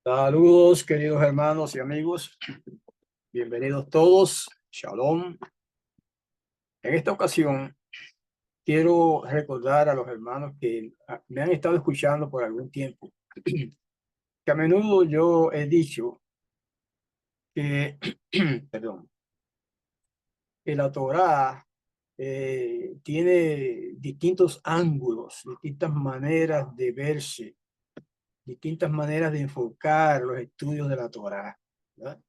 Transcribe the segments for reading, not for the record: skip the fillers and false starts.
Saludos, queridos hermanos y amigos. Bienvenidos todos. Shalom. En esta ocasión, quiero recordar a los hermanos que me han estado escuchando por algún tiempo, que a menudo yo he dicho que, perdón, que la Torá tiene distintos ángulos, distintas maneras de verse, distintas maneras de enfocar los estudios de la Torá, ¿verdad?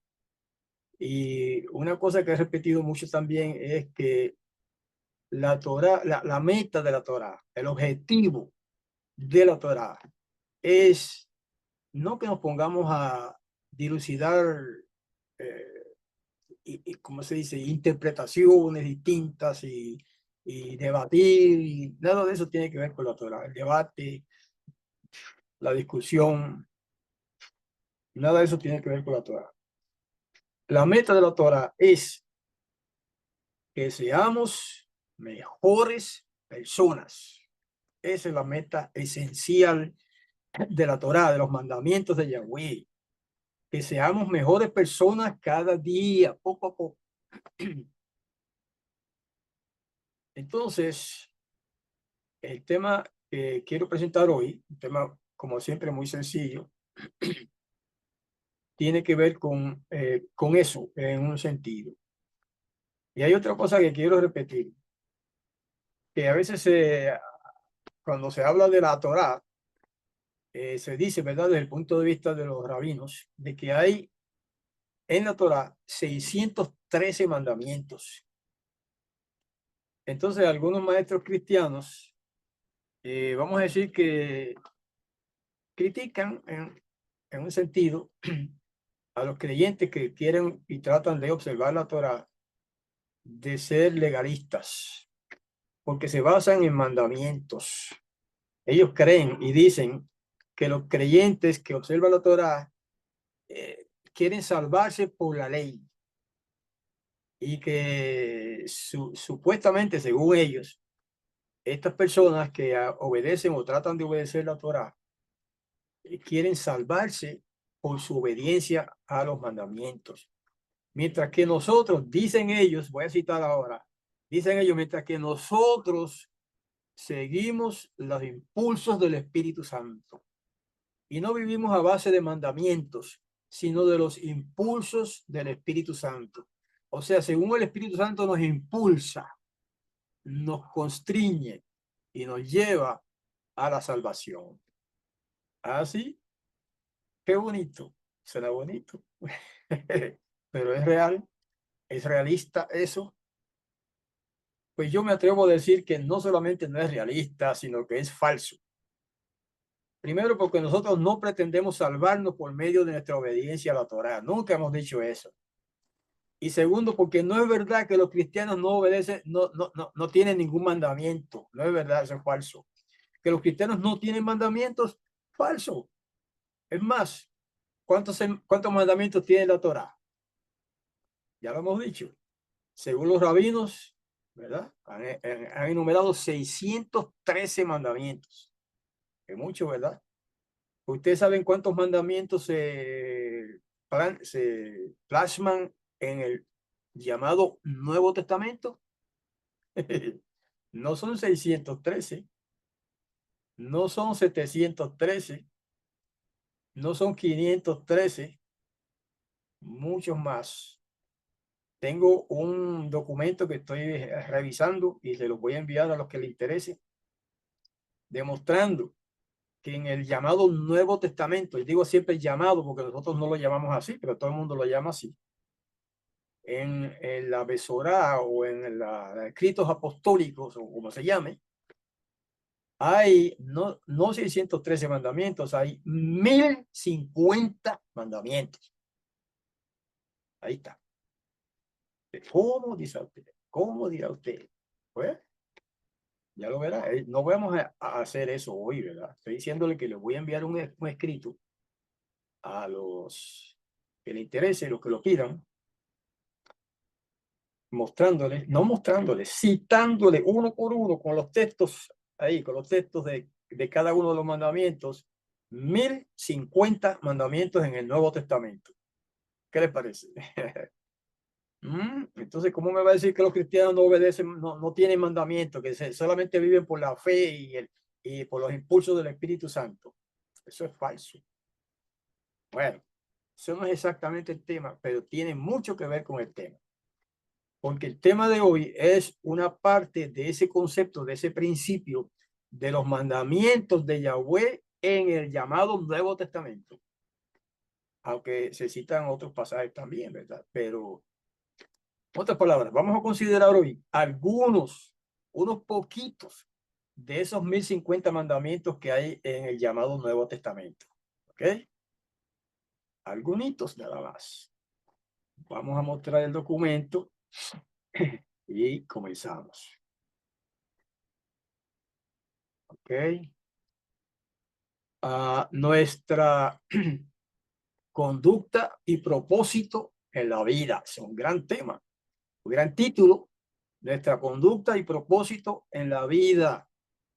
Y una cosa que he repetido mucho también es que la Torá, la meta de la Torá, el objetivo de la Torá es no que nos pongamos a dilucidar, eh, ¿cómo se dice?, interpretaciones distintas y debatir, y nada de eso tiene que ver con la Torá. El debate, la discusión, nada de eso tiene que ver con la Torá. La meta de la Torá es que seamos mejores personas. Esa es la meta esencial de la Torá, de los mandamientos de Yahweh, que seamos mejores personas cada día, poco a poco. Entonces, el tema que quiero presentar hoy, un tema como siempre muy sencillo, tiene que ver con eso en un sentido. Y hay otra cosa que quiero repetir, que a veces cuando se habla de la Torá, se dice, ¿verdad?, desde el punto de vista de los rabinos, de que hay en la Torá 613 mandamientos. Entonces, algunos maestros cristianos, vamos a decir que critican en un sentido a los creyentes que quieren y tratan de observar la Torá de ser legalistas, porque se basan en mandamientos. Ellos creen y dicen que los creyentes que observan la Torá quieren salvarse por la ley y que supuestamente, según ellos, estas personas que obedecen o tratan de obedecer la Torá quieren salvarse por su obediencia a los mandamientos. Mientras que nosotros, dicen ellos, voy a citar ahora, dicen ellos, mientras que nosotros seguimos los impulsos del Espíritu Santo y no vivimos a base de mandamientos, sino de los impulsos del Espíritu Santo. O sea, según el Espíritu Santo nos impulsa, nos constriñe y nos lleva a la salvación. Así, qué bonito, será bonito, pero es real, es realista eso. Pues yo me atrevo a decir que no solamente no es realista, sino que es falso. Primero, porque nosotros no pretendemos salvarnos por medio de nuestra obediencia a la Torá. Nunca hemos dicho eso. Y segundo, porque no es verdad que los cristianos no obedecen, no tienen ningún mandamiento. No es verdad, eso es falso. Que los cristianos no tienen mandamientos, falso. Es más, ¿cuántos mandamientos tiene la Torá? Ya lo hemos dicho. Según los rabinos, ¿verdad? Han enumerado 613 mandamientos. Es mucho, ¿verdad? ¿Ustedes saben cuántos mandamientos se plasman en el llamado Nuevo Testamento? No son 613, no son 713, no son 513, muchos más. Tengo un documento que estoy revisando y se lo voy a enviar a los que les interese, demostrando que en el llamado Nuevo Testamento, y digo siempre llamado porque nosotros no lo llamamos así, pero todo el mundo lo llama así, en la Besorá o en los escritos apostólicos o como se llame, hay no 613 mandamientos, hay 1050 mandamientos. Ahí está. ¿Cómo dice usted? ¿Cómo dirá usted? Pues ya lo verá. No vamos a hacer eso hoy, ¿verdad? Estoy diciéndole que le voy a enviar un escrito a los que le interese, los que lo pidan, mostrándoles, no mostrándoles, citándole uno por uno con los textos ahí, con los textos de cada uno de los mandamientos, 1050 mandamientos en el Nuevo Testamento. ¿Qué les parece? Entonces, ¿cómo me va a decir que los cristianos no obedecen, no tienen mandamientos, que solamente viven por la fe y por los impulsos del Espíritu Santo? Eso es falso. Bueno, eso no es exactamente el tema, pero tiene mucho que ver con el tema. Porque el tema de hoy es una parte de ese concepto, de ese principio de los mandamientos de Yahweh en el llamado Nuevo Testamento. Aunque se citan otros pasajes también, ¿verdad? Pero, en otras palabras, vamos a considerar hoy unos poquitos de esos 1050 mandamientos que hay en el llamado Nuevo Testamento. ¿Ok? Algunitos nada más. Vamos a mostrar el documento y comenzamos. ¿Ok? Nuestra conducta y propósito en la vida. Es un gran tema, un gran título. Nuestra conducta y propósito en la vida.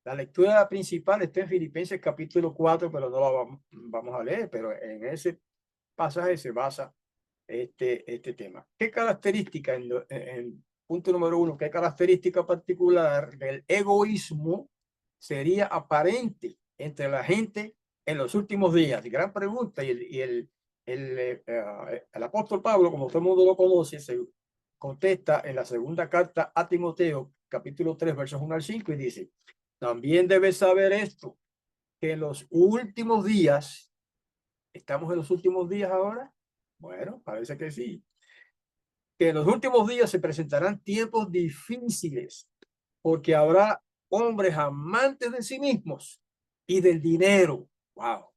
La lectura principal está en Filipenses capítulo 4, pero no la vamos a leer, pero en ese pasaje se basa este tema. ¿Qué característica, en punto número 1, qué característica particular del egoísmo sería aparente entre la gente en los últimos días? Gran pregunta. El apóstol Pablo, como todo el mundo lo conoce, se contesta en la segunda carta a Timoteo, capítulo 3, versos 1 al 5, y dice: también debes saber esto, que en los últimos días, ¿estamos en los últimos días ahora? Bueno, parece que sí. Que en los últimos días se presentarán tiempos difíciles, porque habrá hombres amantes de sí mismos y del dinero. Wow.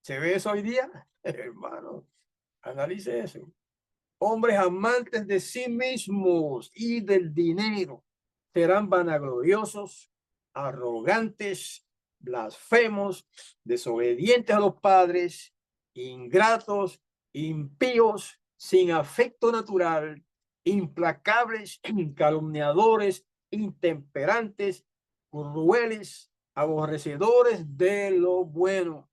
¿Se ve eso hoy día? Hermano, analice eso. Hombres amantes de sí mismos y del dinero serán vanagloriosos, arrogantes, blasfemos, desobedientes a los padres, ingratos, impíos, sin afecto natural, implacables, calumniadores, intemperantes, crueles, aborrecedores de lo bueno,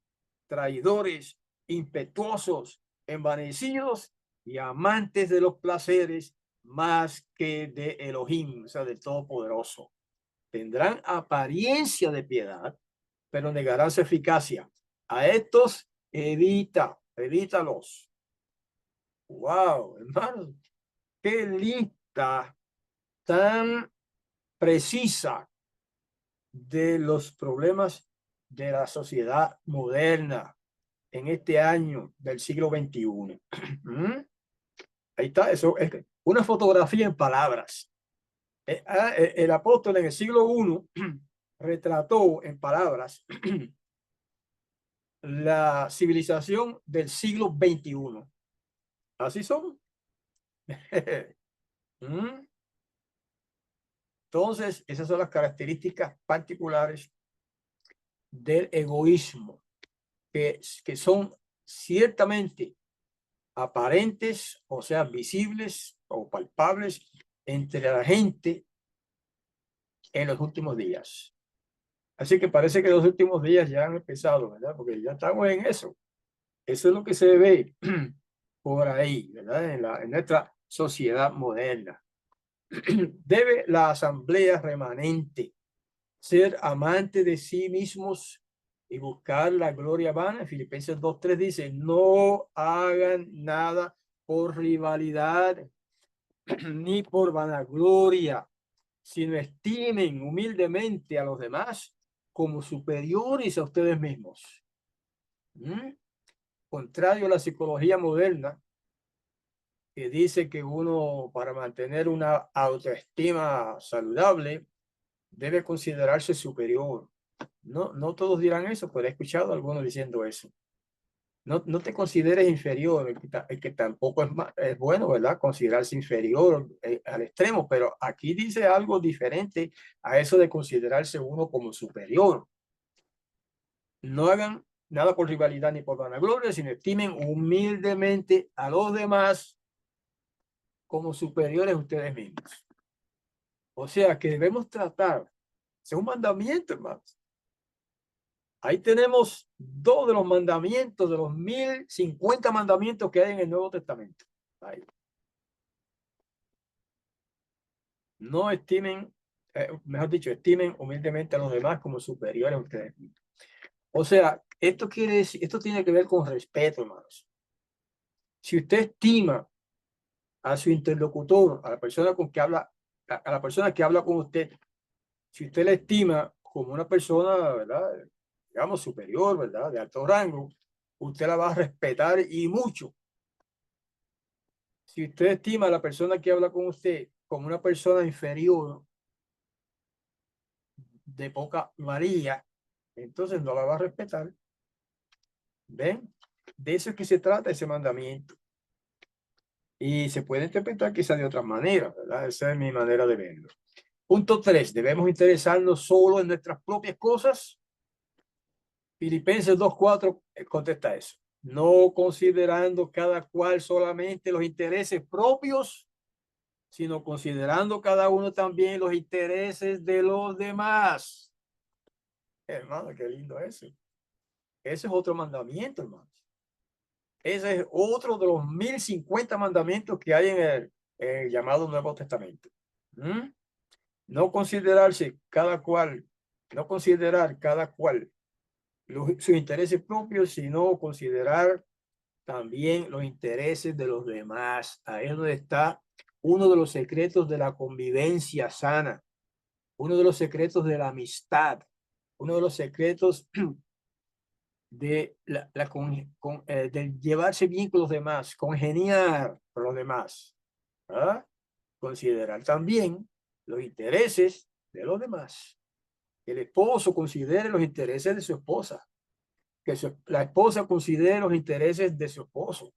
traidores, impetuosos, envanecidos y amantes de los placeres más que de Elohim, o sea, del Todopoderoso. Tendrán apariencia de piedad, pero negarán su eficacia. A estos evítalos. Wow, hermano, qué lista tan precisa de los problemas de la sociedad moderna en este año del siglo XXI. Ahí está, eso es una fotografía en palabras. El apóstol en el siglo I retrató en palabras la civilización del siglo XXI. Así son. Entonces, esas son las características particulares del egoísmo, que son ciertamente aparentes, o sea, visibles o palpables entre la gente en los últimos días. Así que parece que los últimos días ya han empezado, ¿verdad? Porque ya estamos en eso. Eso es lo que se ve por ahí, ¿verdad? En nuestra sociedad moderna. Debe la asamblea remanente ser amante de sí mismos y buscar la gloria vana. Filipenses 2:3 dice: no hagan nada por rivalidad ni por vanagloria, sino estimen humildemente a los demás como superiores a ustedes mismos. Contrario a la psicología moderna, que dice que uno, para mantener una autoestima saludable, debe considerarse superior. No todos dirán eso, pero he escuchado a algunos diciendo eso. No te consideres inferior, el que tampoco es bueno, ¿verdad? Considerarse inferior al extremo, pero aquí dice algo diferente a eso de considerarse uno como superior. No hagan nada por rivalidad ni por vanagloria, sino estimen humildemente a los demás como superiores a ustedes mismos. O sea que debemos tratar, es un mandamiento, hermanos, Ahí tenemos dos de los mandamientos, de los 1050 mandamientos que hay en el Nuevo Testamento. Ahí. No estimen, mejor dicho, estimen humildemente a los demás como superiores a ustedes. O sea, esto quiere decir, esto tiene que ver con respeto, hermanos. Si usted estima a su interlocutor, a la persona con que habla, a la persona que habla con usted, si usted la estima como una persona, ¿verdad? Digamos, superior, ¿verdad? De alto rango, usted la va a respetar y mucho. Si usted estima a la persona que habla con usted como una persona inferior, de poca valía, entonces no la va a respetar. ¿Ven? De eso es que se trata ese mandamiento. Y se puede interpretar quizás de otra manera, ¿verdad? Esa es mi manera de verlo. Punto 3. Debemos interesarnos solo en nuestras propias cosas. Filipenses 2:4 contesta eso. No considerando cada cual solamente los intereses propios, sino considerando cada uno también los intereses de los demás. Hermano, qué lindo eso. Ese es otro mandamiento, hermano. Ese es otro de los 1050 mandamientos que hay en el llamado Nuevo Testamento. ¿Mm? No considerarse cada cual, no considerar cada cual sus intereses propios, sino considerar también los intereses de los demás. Ahí es donde está uno de los secretos de la convivencia sana, uno de los secretos de la amistad, uno de los secretos de de llevarse bien con los demás, congeniar con los demás. ¿Ah? Considerar también los intereses de los demás. Que el esposo considere los intereses de su esposa, que la esposa considere los intereses de su esposo,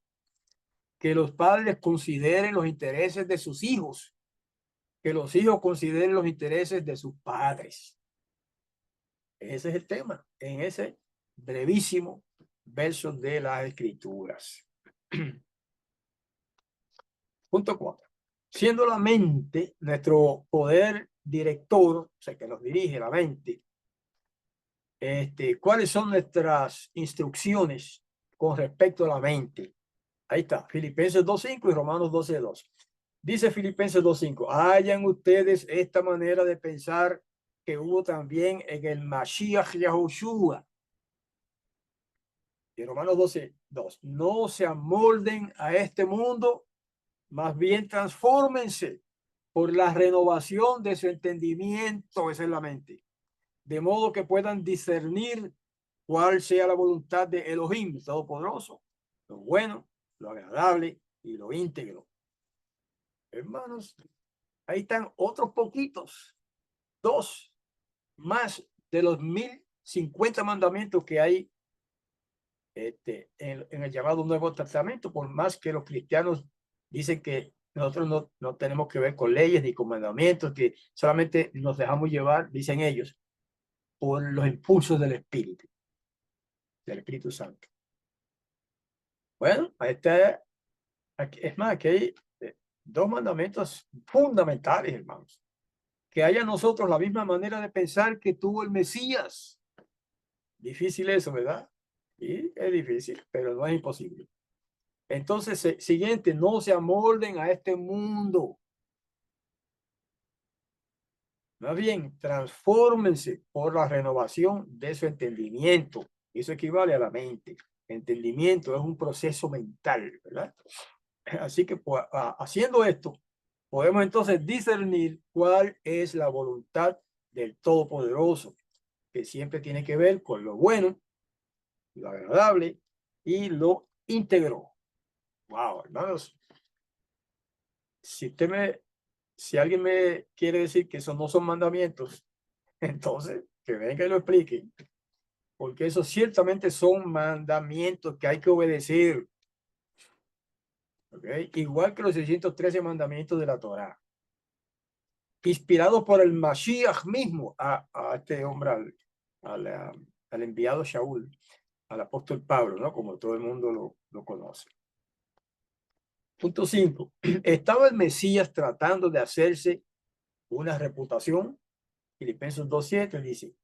que los padres consideren los intereses de sus hijos, que los hijos consideren los intereses de sus padres. Ese es el tema en ese brevísimo verso de las Escrituras. Punto 4. Siendo la mente nuestro poder director, o sea, que nos dirige la mente, ¿cuáles son nuestras instrucciones con respecto a la mente? Ahí está, Filipenses 2:5 y Romanos 12:2. Dice Filipenses 2:5, hayan ustedes esta manera de pensar que hubo también en el Mashiach Yahushua. Y Romanos 12:2, no se amolden a este mundo, más bien transfórmense por la renovación de su entendimiento, esa es la mente, de modo que puedan discernir cuál sea la voluntad de Elohim, el Todopoderoso, lo bueno, lo agradable y lo íntegro. Hermanos, ahí están otros poquitos, dos más de los 1050 mandamientos que hay en el llamado Nuevo Testamento, por más que los cristianos dicen que nosotros no tenemos que ver con leyes ni con mandamientos, que solamente nos dejamos llevar, dicen ellos, por los impulsos del Espíritu Santo. Bueno, ahí está, es más, aquí hay dos mandamientos fundamentales, hermanos. Que haya nosotros la misma manera de pensar que tuvo el Mesías. Difícil eso, ¿verdad? Y es difícil, pero no es imposible. Entonces, siguiente, no se amolden a este mundo. Más bien, transfórmense por la renovación de su entendimiento. Eso equivale a la mente. Entendimiento es un proceso mental, ¿verdad? Así que pues, haciendo esto, podemos entonces discernir cuál es la voluntad del Todopoderoso, que siempre tiene que ver con lo bueno, lo agradable y lo íntegro. Wow, hermanos, si alguien me quiere decir que esos no son mandamientos, entonces que venga y lo explique, porque esos ciertamente son mandamientos que hay que obedecer. ¿Okay? Igual que los 613 mandamientos de la Torá, inspirados por el Mashiach mismo, a este hombre, al enviado Shaul, al apóstol Pablo, ¿no? Como todo el mundo lo conoce. Punto 5. Estaba el Mesías tratando de hacerse una reputación. Filipenses 2:7 dice,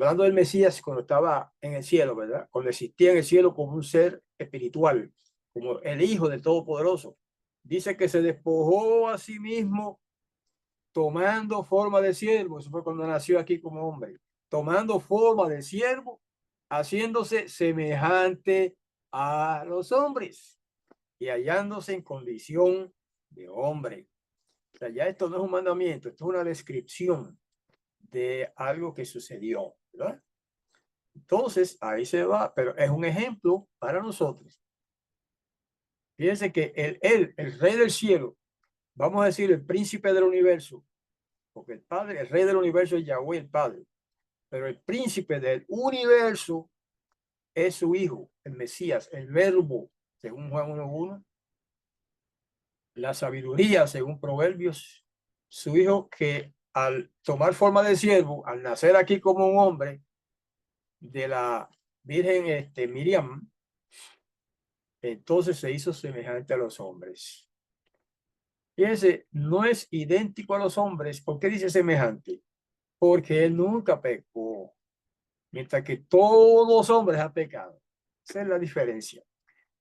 hablando del Mesías cuando estaba en el cielo, ¿verdad? Cuando existía en el cielo como un ser espiritual, como el Hijo del Todopoderoso. Dice que se despojó a sí mismo tomando forma de siervo. Eso fue cuando nació aquí como hombre. Tomando forma de siervo, haciéndose semejante a los hombres y hallándose en condición de hombre. O sea, ya esto no es un mandamiento, esto es una descripción de algo que sucedió, ¿verdad? Entonces, ahí se va, pero es un ejemplo para nosotros. Fíjense que el rey del cielo, vamos a decir el príncipe del universo, porque el padre, el rey del universo es Yahweh, el padre, pero el príncipe del universo es su hijo, el Mesías, el verbo, según Juan 1:1, la sabiduría, según Proverbios, su hijo que al tomar forma de siervo, al nacer aquí como un hombre de la Virgen Miriam, entonces se hizo semejante a los hombres. Fíjense, no es idéntico a los hombres. ¿Por qué dice semejante? Porque él nunca pecó, mientras que todos los hombres han pecado. Esa es la diferencia.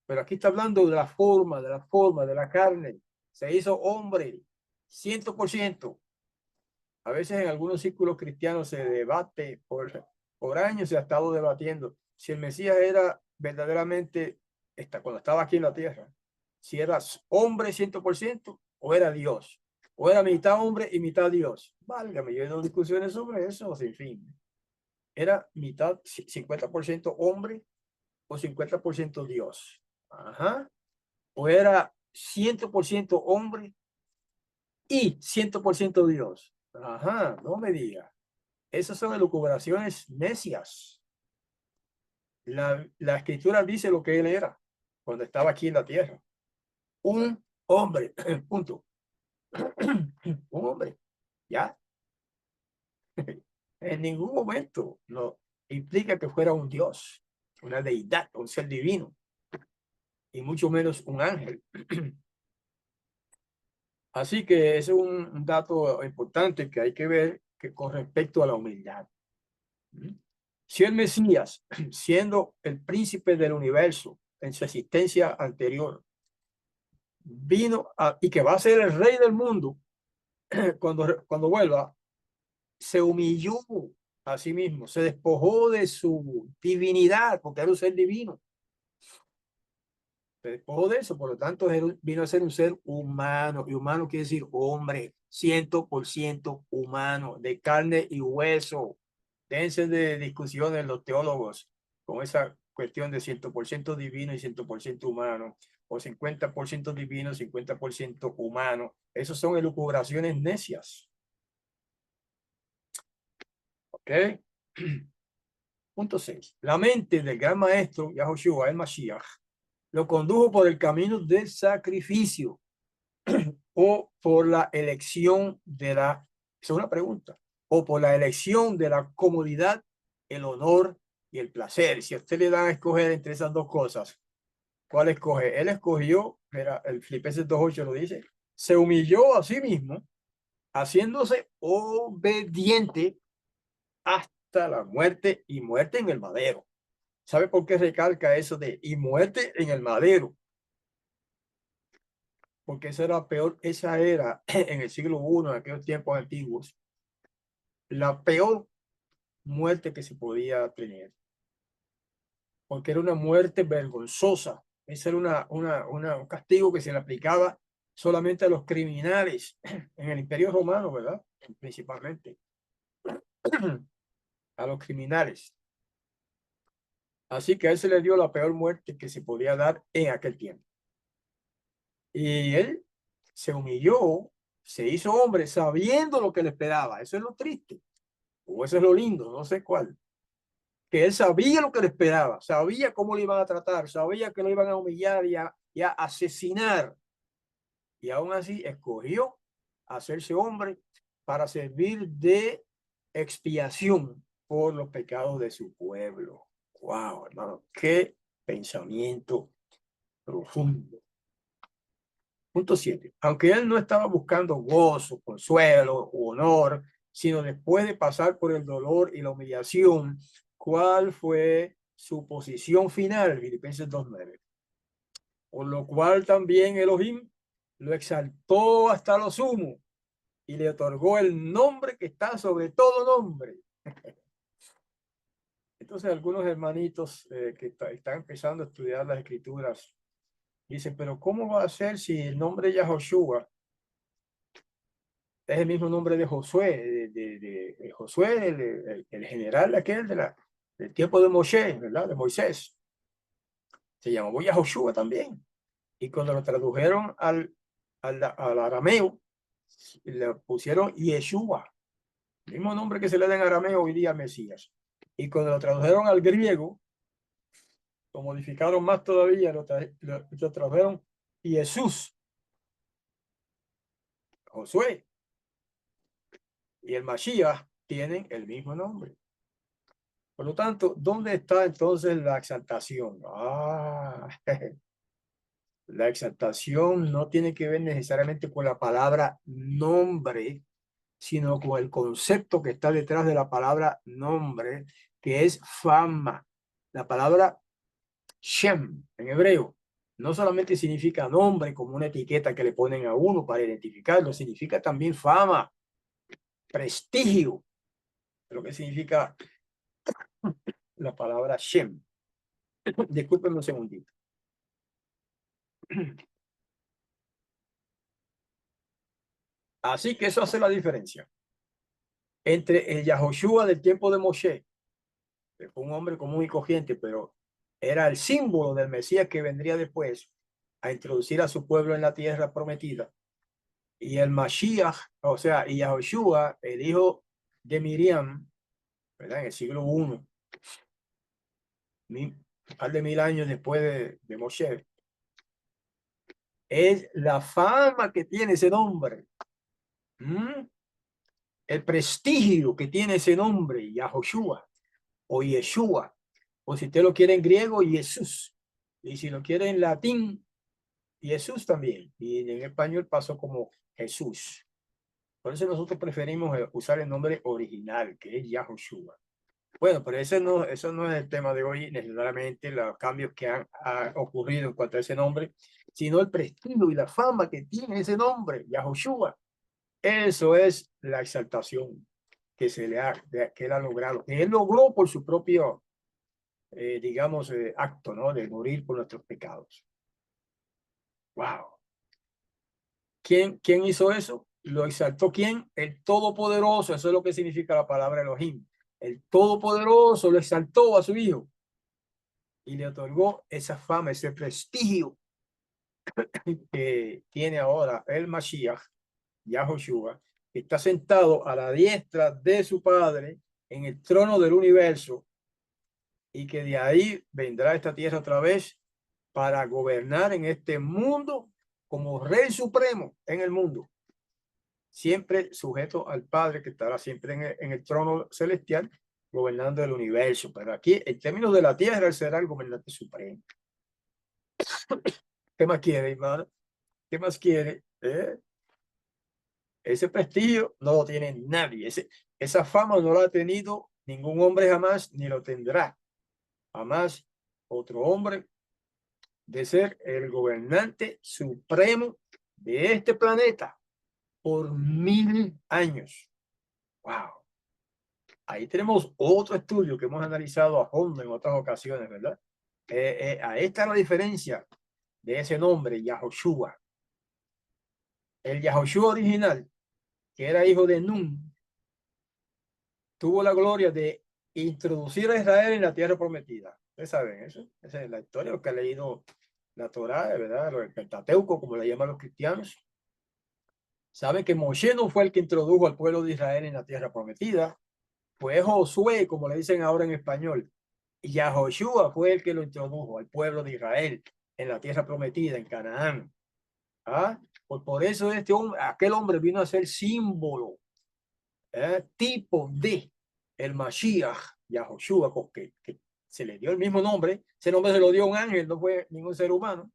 Pero aquí está hablando de la forma, de la carne. Se hizo hombre, 100%. A veces en algunos círculos cristianos se debate por años, se ha estado debatiendo si el Mesías era verdaderamente, cuando estaba aquí en la tierra, si era hombre 100% o era Dios, o era mitad hombre y mitad Dios. Válgame, yo he dado discusiones sobre eso, sin fin. Era mitad, 50% hombre o 50% Dios. Ajá. O era 100% hombre y 100% Dios. Ajá, no me diga. Esas son elucubraciones necias. La escritura dice lo que él era cuando estaba aquí en la tierra. Un hombre, punto. Un hombre, ya. En ningún momento no implica que fuera un Dios, una deidad, un ser divino, y mucho menos un ángel. Así que ese es un dato importante que hay que ver que con respecto a la humildad. Si el Mesías, siendo el príncipe del universo en su existencia anterior, y que va a ser el rey del mundo cuando vuelva, se humilló a sí mismo, se despojó de su divinidad, porque era un ser divino. Se despojó de eso, por lo tanto vino a ser un ser humano, y humano quiere decir hombre, 100% humano, de carne y hueso. Déjense de discusiones los teólogos con esa cuestión de 100% divino y 100% humano, o 50% divino, 50% humano. Esas son elucubraciones necias. ¿Ok? Punto 6. La mente del gran maestro Yahushua, el Mashiach, lo condujo por el camino del sacrificio o por la elección de la, es una pregunta, o por la elección de la comodidad, el honor y el placer. Si a usted le dan a escoger entre esas dos cosas, ¿cuál escoge? Él escogió, mira, el Filipenses 2:8 lo dice, se humilló a sí mismo, haciéndose obediente hasta la muerte y muerte en el madero. ¿Sabe por qué recalca eso de y muerte en el madero? Porque esa era peor, esa era en el siglo I, en aquellos tiempos antiguos, la peor muerte que se podía tener, porque era una muerte vergonzosa. Ese era un castigo que se le aplicaba solamente a los criminales en el Imperio Romano, ¿verdad? Principalmente a los criminales. Así que a él se le dio la peor muerte que se podía dar en aquel tiempo. Y él se humilló, se hizo hombre sabiendo lo que le esperaba. Eso es lo triste, o eso es lo lindo, no sé cuál. Que él sabía lo que le esperaba, sabía cómo le iban a tratar, sabía que lo iban a humillar y a asesinar. Y aún así escogió hacerse hombre para servir de expiación por los pecados de su pueblo. Wow, hermano, qué pensamiento profundo. Punto 7. Aunque él no estaba buscando gozo, consuelo, honor, sino después de pasar por el dolor y la humillación, ¿cuál fue su posición final? Filipenses 2:9. Por lo cual también Elohim lo exaltó hasta lo sumo y le otorgó el nombre que está sobre todo nombre. Entonces algunos hermanitos que están empezando a estudiar las escrituras dicen, pero ¿cómo va a ser si el nombre Yahoshua es el mismo nombre de Josué, de Josué, el general aquel del tiempo de Moshe, ¿verdad? De Moisés? Se llamó Yahoshua también. Y cuando lo tradujeron al arameo, le pusieron Yeshua, el mismo nombre que se le da en arameo hoy día al Mesías. Y cuando lo tradujeron al griego, lo modificaron más todavía, lo tradujeron Jesús, Josué y el Mashiach tienen el mismo nombre. Por lo tanto, ¿dónde está entonces la exaltación? La exaltación no tiene que ver necesariamente con la palabra nombre, sino con el concepto que está detrás de la palabra nombre, que es fama. La palabra Shem en hebreo no solamente significa nombre como una etiqueta que le ponen a uno para identificarlo, significa también fama, prestigio, lo que significa la palabra Shem. Discúlpenme un segundito. Así que eso hace la diferencia entre el Yahoshua del tiempo de Moshe, que fue un hombre común y corriente, pero era el símbolo del Mesías que vendría después a introducir a su pueblo en la tierra prometida. Y el Mashiach, o sea, y Yahoshua, el hijo de Miriam, ¿verdad? En el siglo I, un par de mil años después de Moshe, es la fama que tiene ese nombre. El prestigio que tiene ese nombre, Yahoshua o Yeshua, o si usted lo quiere en griego, Jesús, y si lo quiere en latín, Jesús también, y en español pasó como Jesús. Por eso nosotros preferimos usar el nombre original, que es Yahoshua. Bueno, pero eso no es el tema de hoy, necesariamente los cambios que han ocurrido en cuanto a ese nombre, sino el prestigio y la fama que tiene ese nombre, Yahoshua. Eso es la exaltación que que él ha logrado, que él logró por su propio, digamos, acto, ¿no? De morir por nuestros pecados. Wow. ¿Quién hizo eso? Lo exaltó ¿quién? El Todopoderoso. Eso es lo que significa la palabra Elohim. El Todopoderoso lo exaltó a su hijo y le otorgó esa fama, ese prestigio que tiene ahora el Mashiach, Yahoshua, que está sentado a la diestra de su Padre en el trono del universo y que de ahí vendrá a esta tierra otra vez para gobernar en este mundo como Rey Supremo en el mundo, siempre sujeto al Padre que estará siempre en el trono celestial gobernando el universo. Pero aquí, en términos de la tierra, él será el gobernante supremo. ¿Qué más quiere, hermano? ¿Qué más quiere? Ese prestigio no lo tiene nadie. Esa fama no la ha tenido ningún hombre jamás, ni lo tendrá jamás otro hombre de ser el gobernante supremo de este planeta por 1000 años. Wow. Ahí tenemos otro estudio que hemos analizado a fondo en otras ocasiones, ¿verdad? Ahí está la diferencia de ese nombre, Yahoshua. El Yahoshua original, que era hijo de Nun, tuvo la gloria de introducir a Israel en la tierra prometida. Ustedes saben eso. Esa es la historia, lo que ha leído la Torá, ¿verdad? El Pentateuco, como le llaman los cristianos. Saben que Moshe no fue el que introdujo al pueblo de Israel en la tierra prometida. Fue Josué, como le dicen ahora en español. Y Yahoshua fue el que lo introdujo al pueblo de Israel en la tierra prometida, en Canaán. ¿Ah? Pues por eso aquel hombre vino a ser símbolo, tipo de el Mashiach, Yahoshua, que se le dio el mismo nombre. Ese nombre se lo dio un ángel, no fue ningún ser humano.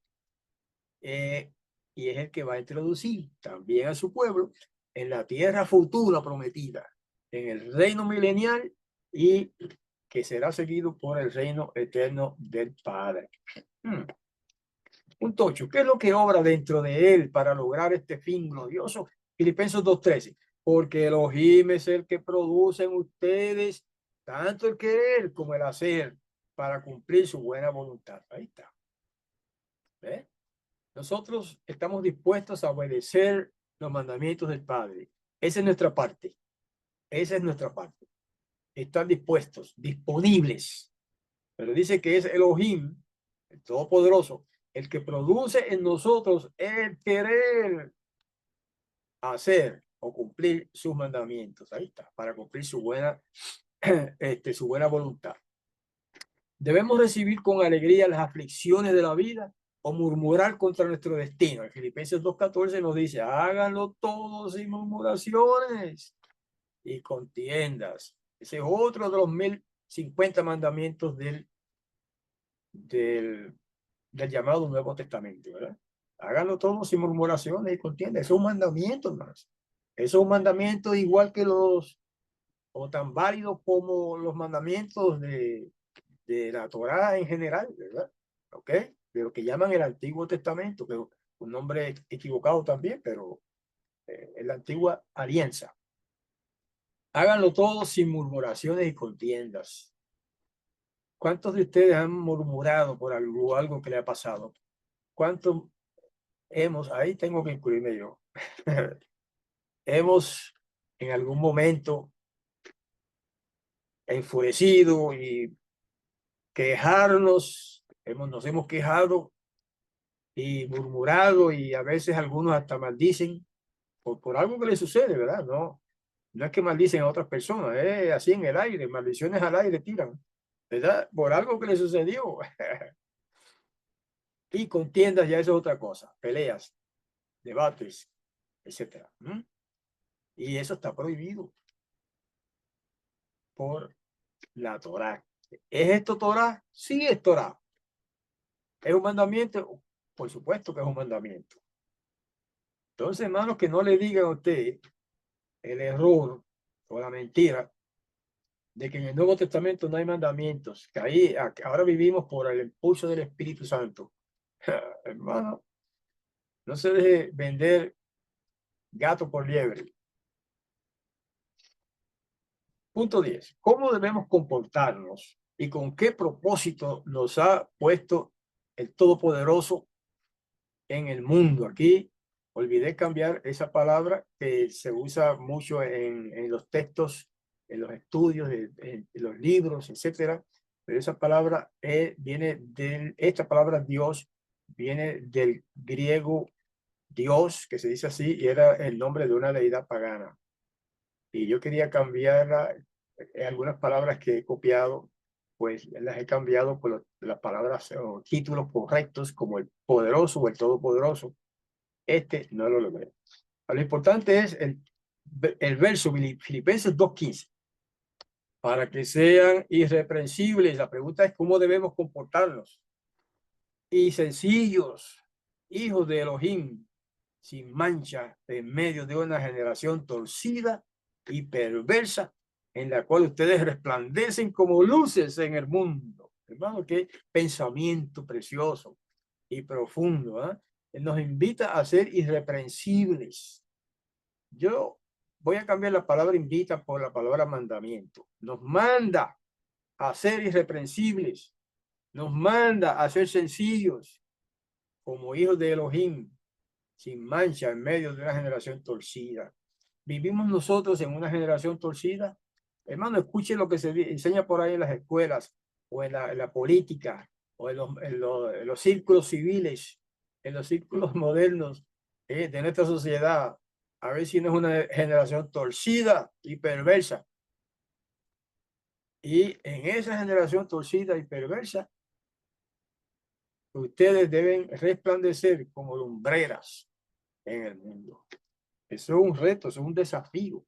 Y es el que va a introducir también a su pueblo en la tierra futura prometida. en el reino milenial y que será seguido por el reino eterno del Padre. Punto 8. ¿Qué es lo que obra dentro de él para lograr este fin glorioso? Filipenses 2:13. Porque Elohim es el que produce en ustedes tanto el querer como el hacer para cumplir su buena voluntad. Ahí está. ¿Ve? Nosotros estamos dispuestos a obedecer los mandamientos del Padre. Esa es nuestra parte. Esa es nuestra parte. Están dispuestos, disponibles. Pero dice que es Elohim, el Todopoderoso, el que produce en nosotros el querer hacer o cumplir sus mandamientos. Ahí está, para cumplir su su buena voluntad. Debemos recibir con alegría las aflicciones de la vida o murmurar contra nuestro destino. En Filipenses 2:14 nos dice, háganlo todos sin murmuraciones y contiendas. Ese es otro de los 1050 mandamientos del llamado Nuevo Testamento, ¿verdad? Háganlo todo sin murmuraciones y contiendas. Es un mandamiento más. Es un mandamiento igual que o tan válido como los mandamientos de la Torá en general, ¿verdad? ¿Ok? De lo que llaman el Antiguo Testamento, que es un nombre equivocado también, pero en la antigua alianza. Háganlo todo sin murmuraciones y contiendas. ¿Cuántos de ustedes han murmurado por algo que le ha pasado? ¿Cuántos ahí tengo que incluirme yo, hemos en algún momento enfurecido y nos hemos quejado y murmurado y a veces algunos hasta maldicen por algo que les sucede, ¿verdad? No es que maldicen a otras personas, así en el aire, maldiciones al aire tiran, ¿verdad? Por algo que les sucedió. Y contiendas ya eso es otra cosa, peleas, debates, etcétera. Y eso está prohibido por la Torá. ¿Es esto Torá? Sí es Torá. ¿Es un mandamiento? Por supuesto que es un mandamiento. Entonces, hermanos, que no le digan a usted el error o la mentira de que en el Nuevo Testamento no hay mandamientos, que ahí ahora vivimos por el impulso del Espíritu Santo. Hermano, no se deje vender gato por liebre. Punto 10. ¿Cómo debemos comportarnos y con qué propósito nos ha puesto el Todopoderoso en el mundo? Aquí olvidé cambiar esa palabra que se usa mucho en los textos, en los estudios, en los libros, etcétera. Pero esa palabra esta palabra Dios viene del griego Dios, que se dice así, y era el nombre de una deidad pagana. Y yo quería cambiarla, algunas palabras que he copiado, pues las he cambiado por las palabras o títulos correctos como el poderoso o el todopoderoso. Este no lo logré. Lo importante es el verso Filipenses 2:15. Para que sean irreprensibles. La pregunta es cómo debemos comportarnos. Y sencillos, hijos de Elohim, sin mancha, en medio de una generación torcida y perversa, en la cual ustedes resplandecen como luces en el mundo. Hermano, qué pensamiento precioso y profundo. Él nos invita a ser irreprensibles. Yo voy a cambiar la palabra invita por la palabra mandamiento. Nos manda a ser irreprensibles. Nos manda a ser sencillos como hijos de Elohim, sin mancha en medio de una generación torcida. ¿Vivimos nosotros en una generación torcida? Hermano, escuche lo que se enseña por ahí en las escuelas o en la política o en los círculos civiles, en los círculos modernos de nuestra sociedad. A ver si no es una generación torcida y perversa. Y en esa generación torcida y perversa, ustedes deben resplandecer como lumbreras en el mundo. Eso es un reto, eso es un desafío.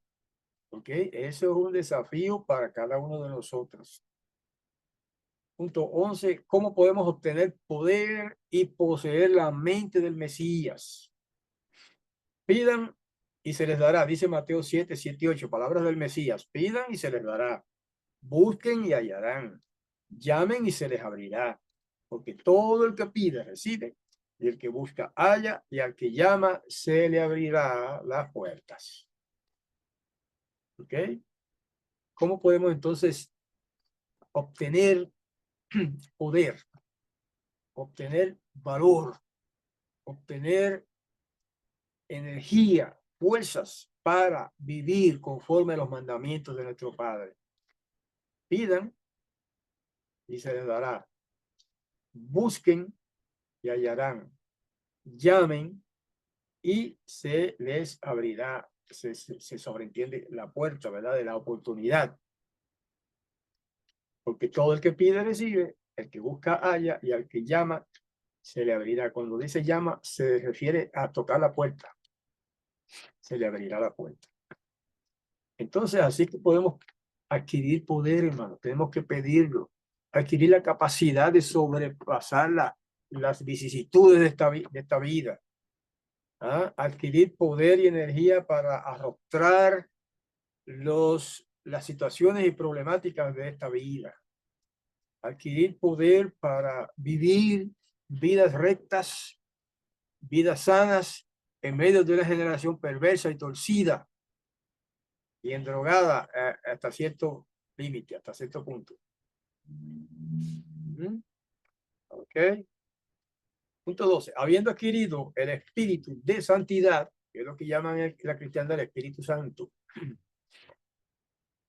¿Ok? Eso es un desafío para cada uno de nosotros. Punto 11. ¿Cómo podemos obtener poder y poseer la mente del Mesías? Pidan y se les dará. Dice Mateo 7, 7 y 8, palabras del Mesías. Pidan y se les dará. Busquen y hallarán. Llamen y se les abrirá. Porque todo el que pide recibe, y el que busca halla, y al que llama se le abrirá las puertas. ¿Ok? ¿Cómo podemos entonces obtener poder, obtener valor, obtener energía, fuerzas para vivir conforme a los mandamientos de nuestro Padre? Pidan y se les dará. Busquen y hallarán. Llamen y se les abrirá. Se sobreentiende la puerta, ¿verdad? De la oportunidad. Porque todo el que pide recibe, el que busca halla, y al que llama se le abrirá. Cuando dice llama, se refiere a tocar la puerta. Se le abrirá la puerta. Entonces, así que podemos adquirir poder, hermano. Tenemos que pedirlo. Adquirir la capacidad de sobrepasar las vicisitudes de esta vida. ¿Ah? Adquirir poder y energía para arrostrar las situaciones y problemáticas de esta vida. Adquirir poder para vivir vidas rectas, vidas sanas, en medio de una generación perversa y torcida y endrogada hasta cierto límite, hasta cierto punto. Ok. Punto 12. Habiendo adquirido el espíritu de santidad, que es lo que llaman la cristiandad el Espíritu Santo,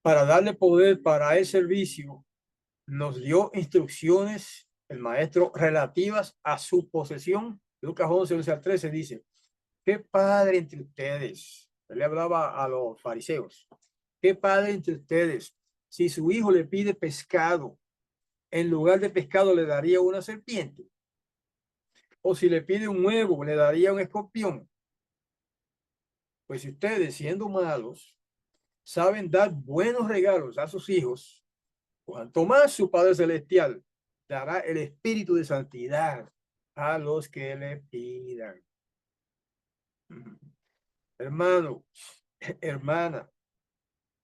para darle poder para el servicio, nos dio instrucciones el maestro relativas a su posesión. Lucas 11, 11 al 13 dice: ¿qué padre entre ustedes? Él le hablaba a los fariseos. ¿Qué padre entre ustedes, si su hijo le pide pescado, en lugar de pescado le daría una serpiente? O si le pide un huevo, le daría un escorpión. Pues si ustedes, siendo malos, saben dar buenos regalos a sus hijos, cuanto más su Padre Celestial dará el espíritu de santidad a los que le pidan. Hermano, hermana,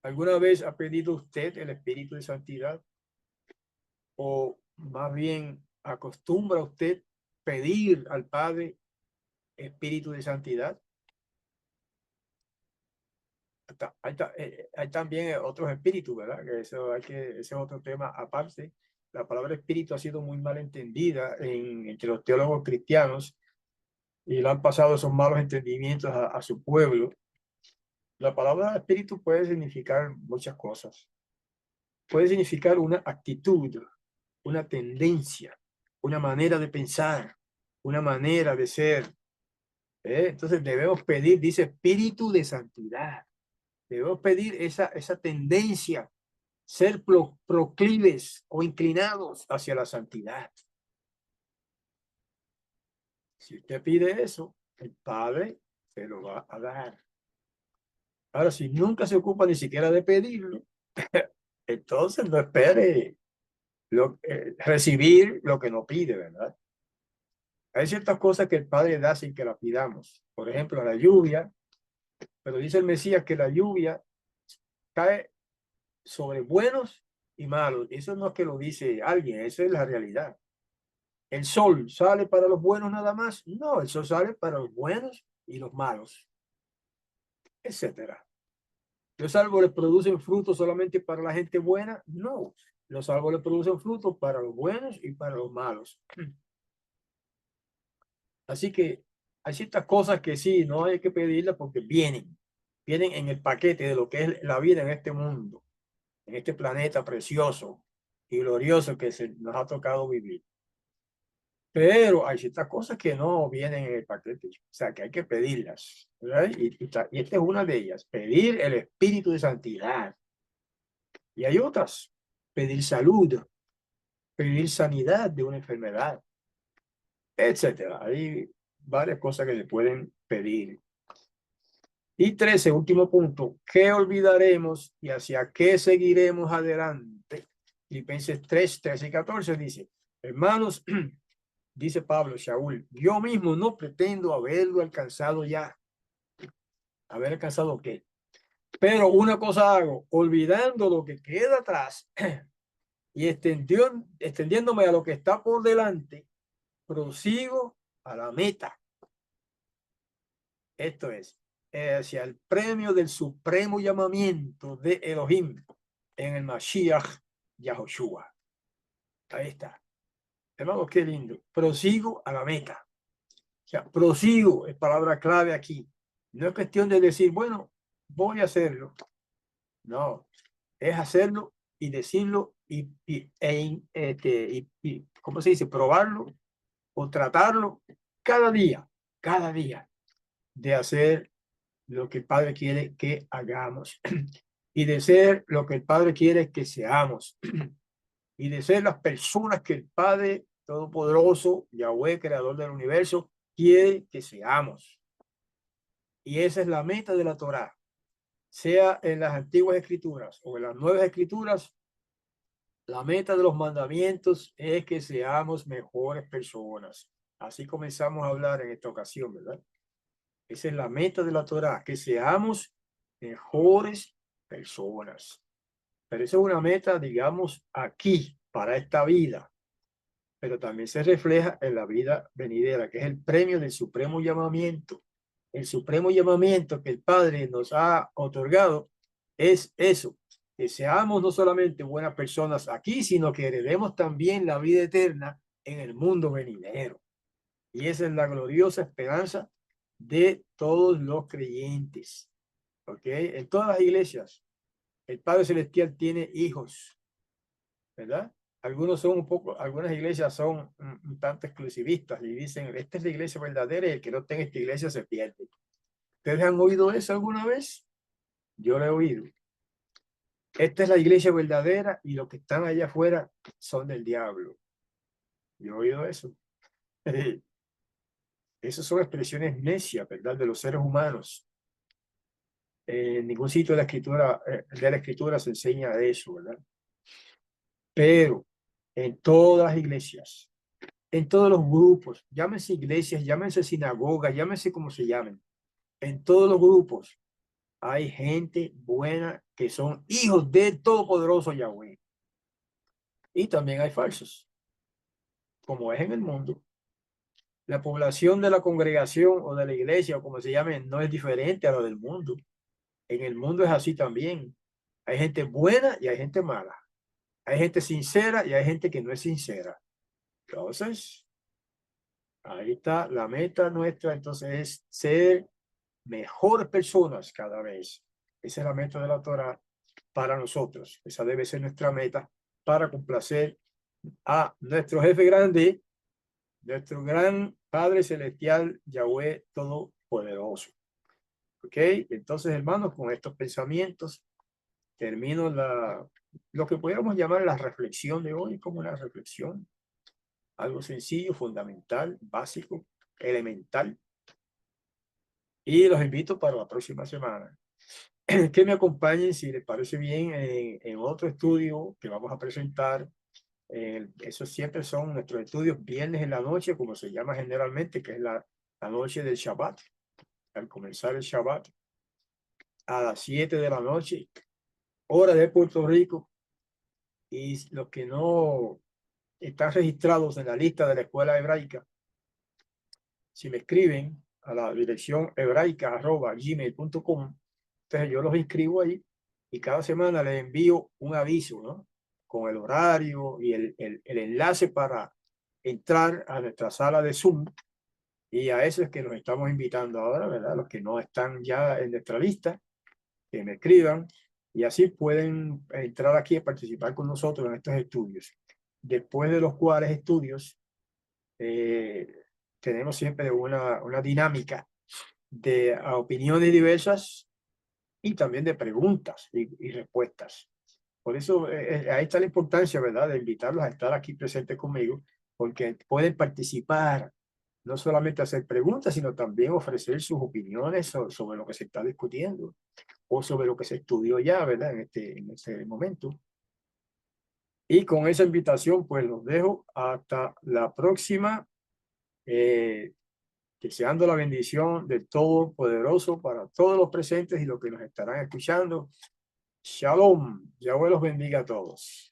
¿alguna vez ha pedido usted el espíritu de santidad? O más bien, ¿acostumbra usted pedir al Padre espíritu de santidad? Hay también otros espíritus, ¿verdad? Que ese es otro tema aparte. La palabra espíritu ha sido muy mal entendida entre los teólogos cristianos y le han pasado esos malos entendimientos a su pueblo. La palabra espíritu puede significar muchas cosas. Puede significar una actitud, una tendencia, una manera de pensar, una manera de ser. Entonces debemos pedir, dice, espíritu de santidad. Debemos pedir esa tendencia, ser proclives o inclinados hacia la santidad. Si usted pide eso, el Padre se lo va a dar. Ahora, si nunca se ocupa ni siquiera de pedirlo, entonces no espere recibir lo que no pide, ¿verdad? Hay ciertas cosas que el Padre da sin que las pidamos. Por ejemplo, la lluvia, pero dice el Mesías que la lluvia cae sobre buenos y malos. Eso no es que lo dice alguien, eso es la realidad. ¿El sol sale para los buenos nada más? No, el sol sale para los buenos y los malos, etcétera. ¿Los árboles producen frutos solamente para la gente buena? No, los árboles producen frutos para los buenos y para los malos. Así que hay ciertas cosas que sí, no hay que pedirlas porque vienen en el paquete de lo que es la vida en este mundo, en este planeta precioso y glorioso que nos ha tocado vivir. Pero hay ciertas cosas que no vienen en el paquete, o sea, que hay que pedirlas, ¿verdad? Y esta es una de ellas, pedir el espíritu de santidad. Y hay otras, pedir salud, pedir sanidad de una enfermedad, etcétera. Hay varias cosas que se pueden pedir. Y 13, último punto, ¿qué olvidaremos y hacia qué seguiremos adelante? Filipenses 3, 13 y 14 dice: hermanos, dice Pablo, Shaul, yo mismo no pretendo haberlo alcanzado ya, haber alcanzado qué. Pero una cosa hago, olvidando lo que queda atrás y extendiéndome a lo que está por delante, prosigo a la meta. Esto es, hacia el premio del supremo llamamiento de Elohim en el Mashiach Yahushua. Ahí está. Hermanos, qué lindo. Prosigo a la meta. O sea, prosigo es palabra clave aquí. No es cuestión de decir, bueno, voy a hacerlo. No, es hacerlo y decirlo y ¿cómo se dice? Probarlo o tratarlo cada día de hacer lo que el Padre quiere que hagamos y de ser lo que el Padre quiere que seamos y de ser las personas que el Padre Todopoderoso, Yahweh, Creador del universo, quiere que seamos. Y esa es la meta de la Torá, sea en las antiguas escrituras o en las nuevas escrituras. La meta de los mandamientos es que seamos mejores personas. Así comenzamos a hablar en esta ocasión, ¿verdad? Esa es la meta de la Torá, que seamos mejores personas. Pero esa es una meta, digamos, aquí, para esta vida, pero también se refleja en la vida venidera, que es el premio del supremo llamamiento. El supremo llamamiento que el Padre nos ha otorgado es eso, que seamos no solamente buenas personas aquí, sino que heredemos también la vida eterna en el mundo venidero. Y esa es la gloriosa esperanza de todos los creyentes. ¿Ok? En todas las iglesias, el Padre Celestial tiene hijos, ¿verdad? Algunos son un poco, algunas iglesias son un tanto exclusivistas y dicen, esta es la iglesia verdadera y el que no tenga esta iglesia se pierde. ¿Ustedes han oído eso alguna vez? Yo lo he oído. Esta es la iglesia verdadera y los que están allá afuera son del diablo. Yo he oído eso. Esas son expresiones necias, ¿verdad? De los seres humanos. En ningún sitio de la escritura se enseña eso, ¿verdad? Pero en todas las iglesias, en todos los grupos, llámense iglesias, llámense sinagogas, llámense como se llamen, en todos los grupos hay gente buena que son hijos del Todopoderoso Yahweh. Y también hay falsos, como es en el mundo. La población de la congregación o de la iglesia, o como se llame, no es diferente a la del mundo. En el mundo es así también. Hay gente buena y hay gente mala. Hay gente sincera y hay gente que no es sincera. Entonces, ahí está la meta nuestra. Entonces, es ser mejores personas cada vez. Esa es la meta de la Torah para nosotros. Esa debe ser nuestra meta para complacer a nuestro jefe grande, nuestro gran Padre Celestial, Yahweh Todopoderoso. ¿Ok? Entonces, hermanos, con estos pensamientos termino lo que podríamos llamar la reflexión de hoy, como una reflexión, algo sencillo, fundamental, básico, elemental. Y los invito para la próxima semana que me acompañen, si les parece bien, en otro estudio que vamos a presentar. Esos siempre son nuestros estudios viernes en la noche, como se llama generalmente, que es la noche del Shabbat. Al comenzar el Shabbat, a las 7 de la noche, hora de Puerto Rico. Y los que no están registrados en la lista de la escuela hebraica, si me escriben a la dirección hebraica@gmail.com, entonces yo los inscribo ahí y cada semana les envío un aviso, ¿no? Con el horario y el enlace para entrar a nuestra sala de Zoom. Y a eso es que nos estamos invitando ahora, ¿verdad? Los que no están ya en nuestra lista, que me escriban y así pueden entrar aquí a participar con nosotros en estos estudios. Después de los cuales estudios, tenemos siempre una dinámica de opiniones diversas y también de preguntas y respuestas. Por eso ahí está la importancia, ¿verdad?, de invitarlos a estar aquí presentes conmigo, porque pueden participar, no solamente hacer preguntas, sino también ofrecer sus opiniones sobre lo que se está discutiendo o sobre lo que se estudió ya, ¿verdad?, en este momento. Y con esa invitación, pues los dejo hasta la próxima. deseando la bendición del Todopoderoso para todos los presentes y los que nos estarán escuchando. Shalom. Yahweh los bendiga a todos.